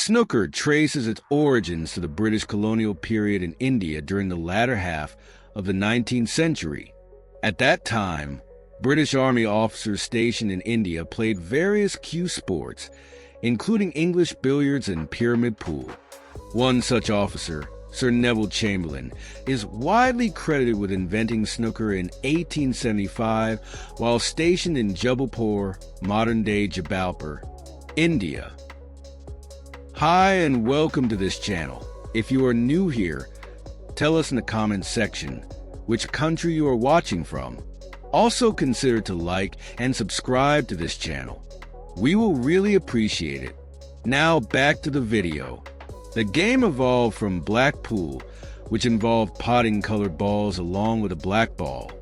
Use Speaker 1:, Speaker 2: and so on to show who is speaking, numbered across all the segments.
Speaker 1: Snooker traces its origins to the British colonial period in India during the latter half of the 19th century. At that time, British Army officers stationed in India played various cue sports, including English billiards and pyramid pool. One such officer, Sir Neville Chamberlain, is widely credited with inventing snooker in 1875 while stationed in Jabalpur, modern-day Jabalpur, India. Hi and welcome to this channel. If you are new here, tell us in the comments section which country you are watching from. Also consider to like and subscribe to this channel. We will really appreciate it. Now back to the video. The game evolved from black pool, which involved potting colored balls along with a black ball.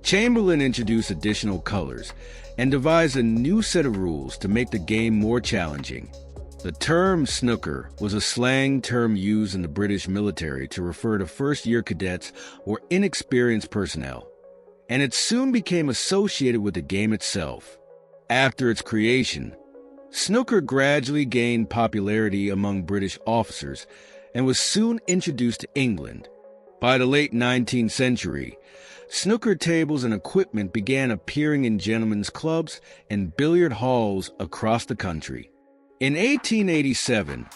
Speaker 1: Chamberlain introduced additional colors and devised a new set of rules to make the game more challenging. The term snooker was a slang term used in the British military to refer to first-year cadets or inexperienced personnel, and it soon became associated with the game itself. After its creation, snooker gradually gained popularity among British officers and was soon introduced to England. By the late 19th century, snooker tables and equipment began appearing in gentlemen's clubs and billiard halls across the country. In 1887,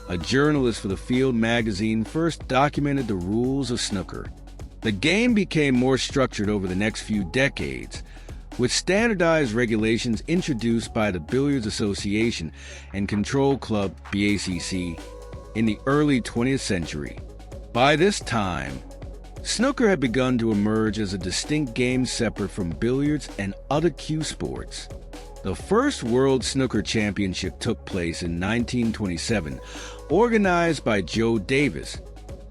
Speaker 1: a journalist for the Field magazine first documented the rules of snooker. The game became more structured over the next few decades, with standardized regulations introduced by the Billiards Association and Control Club (BACC) in the early 20th century. By this time, snooker had begun to emerge as a distinct game separate from billiards and other cue sports. The first World Snooker Championship took place in 1927, organized by Joe Davis,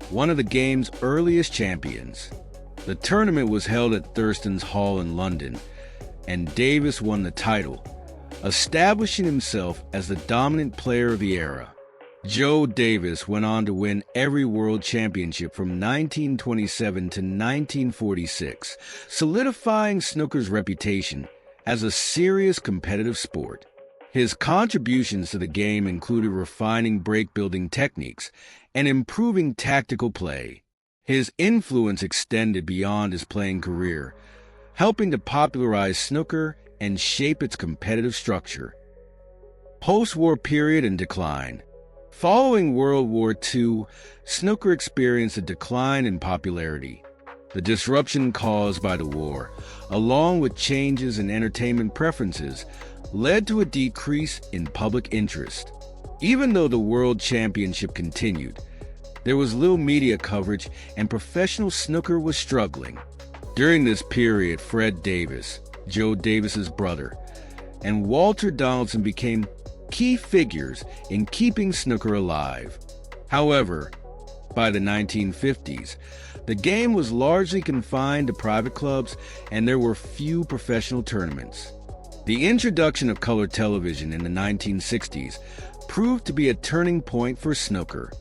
Speaker 1: one of the game's earliest champions. The tournament was held at Thurston's Hall in London, and Davis won the title, establishing himself as the dominant player of the era. Joe Davis went on to win every World Championship from 1927 to 1946, solidifying snooker's reputation as a serious competitive sport. His contributions to the game included refining break-building techniques and improving tactical play. His influence extended beyond his playing career, helping to popularize snooker and shape its competitive structure. Post-war period and decline. Following World War II, snooker experienced a decline in popularity. The disruption caused by the war, along with changes in entertainment preferences, led to a decrease in public interest. Even though the World Championship continued, there was little media coverage and professional snooker was struggling. During this period, Fred Davis, Joe Davis's brother, and Walter Donaldson became key figures in keeping snooker alive. However, by the 1950s, the game was largely confined to private clubs and there were few professional tournaments. The introduction of color television in the 1960s proved to be a turning point for snooker.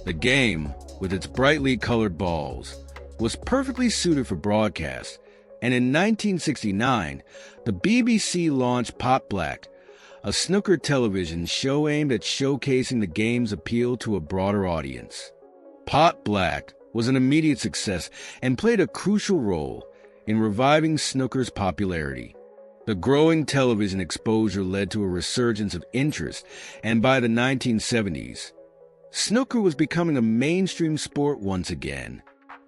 Speaker 1: The game, with its brightly colored balls, was perfectly suited for broadcast, and in 1969, the BBC launched Pot Black, a snooker television show aimed at showcasing the game's appeal to a broader audience. Pot Black was an immediate success and played a crucial role in reviving snooker's popularity. The growing television exposure led to a resurgence of interest, and by the 1970s, snooker was becoming a mainstream sport once again.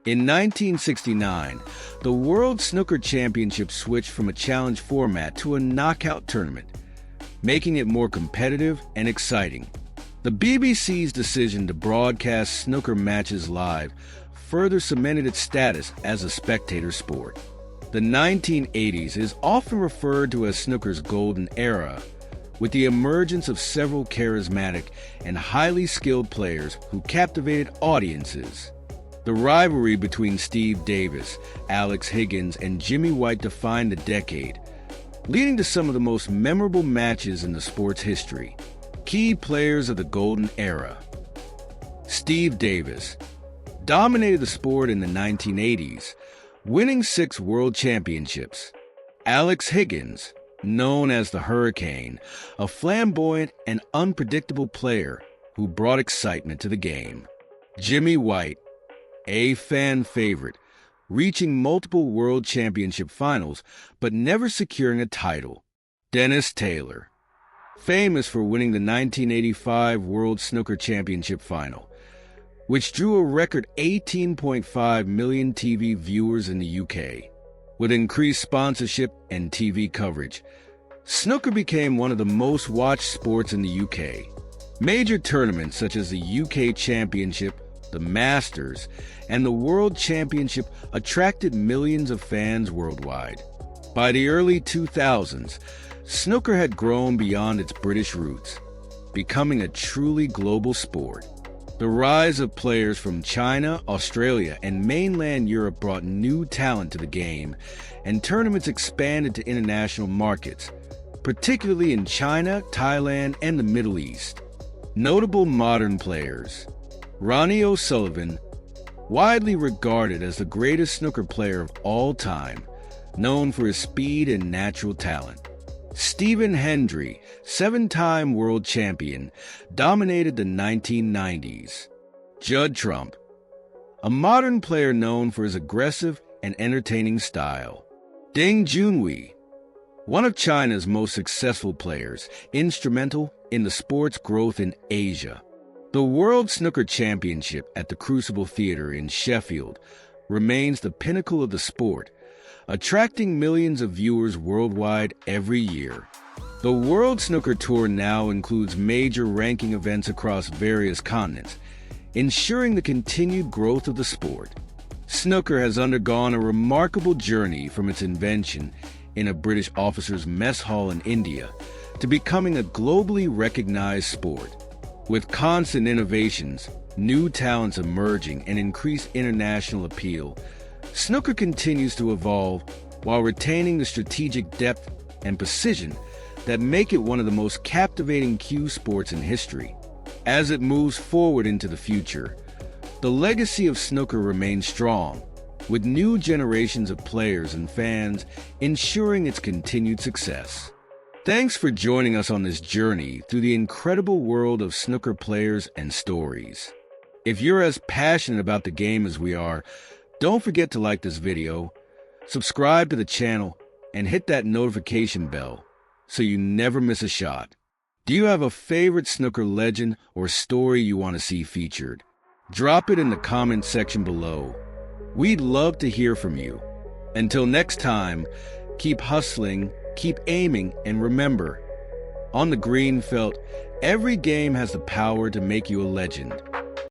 Speaker 1: In 1969, the World Snooker Championship switched from a challenge format to a knockout tournament, making it more competitive and exciting. The BBC's decision to broadcast snooker matches live further cemented its status as a spectator sport. The 1980s is often referred to as snooker's golden era, with the emergence of several charismatic and highly skilled players who captivated audiences. The rivalry between Steve Davis, Alex Higgins, and Jimmy White defined the decade, leading to some of the most memorable matches in the sport's history. Key players of the golden era. Steve Davis dominated the sport in the 1980s, winning 6 world championships. Alex Higgins, known as the Hurricane, a flamboyant and unpredictable player who brought excitement to the game. Jimmy White, a fan favorite, reaching multiple World Championship finals but never securing a title. Dennis Taylor, famous for winning the 1985 World Snooker Championship final, which drew a record 18.5 million TV viewers in the UK. With increased sponsorship and TV coverage, snooker became one of the most watched sports in the UK. Major tournaments such as the UK Championship, the Masters, and the World Championship attracted millions of fans worldwide. By the early 2000s, snooker had grown beyond its British roots, becoming a truly global sport. The rise of players from China, Australia, and mainland Europe brought new talent to the game, and tournaments expanded to international markets, particularly in China, Thailand, and the Middle East. Notable modern players: Ronnie O'Sullivan, widely regarded as the greatest snooker player of all time, known for his speed and natural talent. Stephen Hendry, 7-time world champion, dominated the 1990s. Judd Trump, a modern player known for his aggressive and entertaining style. Ding Junhui, one of China's most successful players, instrumental in the sport's growth in Asia. The World Snooker Championship at the Crucible Theatre in Sheffield remains the pinnacle of the sport, attracting millions of viewers worldwide every year. The World Snooker Tour now includes major ranking events across various continents, ensuring the continued growth of the sport. Snooker has undergone a remarkable journey from its invention in a British officer's mess hall in India to becoming a globally recognized sport. With constant innovations, new talents emerging, and increased international appeal, snooker continues to evolve while retaining the strategic depth and precision that make it one of the most captivating cue sports in history. As it moves forward into the future, the legacy of snooker remains strong, with new generations of players and fans ensuring its continued success. Thanks for joining us on this journey through the incredible world of snooker players and stories. If you're as passionate about the game as we are, don't forget to like this video, subscribe to the channel, and hit that notification bell so you never miss a shot. Do you have a favorite snooker legend or story you want to see featured? Drop it in the comment section below. We'd love to hear from you. Until next time, keep hustling, keep aiming, and remember, on the green felt, every game has the power to make you a legend.